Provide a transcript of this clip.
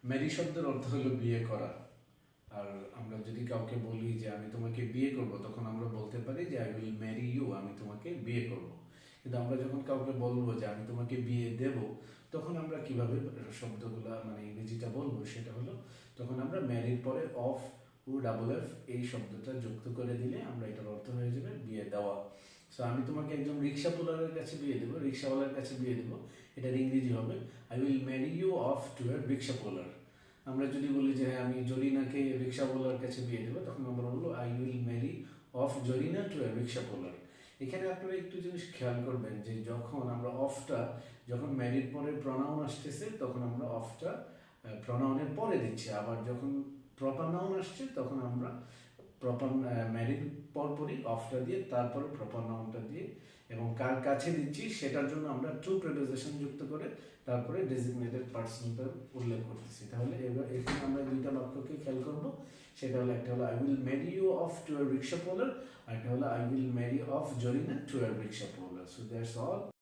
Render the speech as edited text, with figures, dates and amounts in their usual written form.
Mary শব্দের অর্থ হলো বিয়ে করা। আর আমরা যদি কাউকে বলি যে আমি তোমাকে বিয়ে করব, তখন আমরা বলতে পারি যে আই উইল ম্যারি ইউ, আমি তোমাকে বিয়ে করব। কিন্তু আমরা যখন কাউকে বলবো যে আমি তোমাকে বিয়ে দেব, তখন আমরা কিভাবে শব্দগুলা মানে ইংরেজিটা বলবো, সেটা হলো তখন আমরা ম্যারির পরে অফ ও ডাবল এফ এই শব্দটা যুক্ত করে দিলে আমরা এটার অর্থ হয়ে যাবে বিয়ে দেওয়া। সো আমি তোমাকে একজন রিক্সা পোলারের কাছে বিয়ে দেবো, রিক্সাওয়ালার কাছে বিয়ে দেবো, এটার ইংরেজি হবে I will marry you off to a rickshaw puller. আমরা যদি বলি যে হ্যাঁ আমি জরিনাকে রিক্সাওয়ালার কাছে বিয়ে দেবো, তখন আমরা বলবো I will marry off Zarina to a rickshaw puller. এখানে আপনারা একটু জিনিস খেয়াল করবেন যে যখন আমরা অফটা, যখন ম্যারির পরে প্রনাউন আসতেছে তখন আমরা অফটা প্রনাউনের পরে দিচ্ছি, আবার যখন প্রপার নাউন আসছে তখন আমরা প্রপার ম্যারির পরপরই অফটা দিয়ে তারপরে প্রপার নাউনটা দিয়ে এবং কার কাছে দিচ্ছি সেটার জন্য আমরা টু প্রিপোজিশন যুক্ত করে তারপরে ডেজিগনেটেড পার্সনটা উল্লেখ করতেছি। তাহলে এবার এখানে আমরা দুইটা বাক্যকে খেয়াল করব, সেটা হলো একটা হলো I will marry you off to a rickshaw puller, আর একটা হলো I will marry off Zarina to a rickshaw puller. So that's all.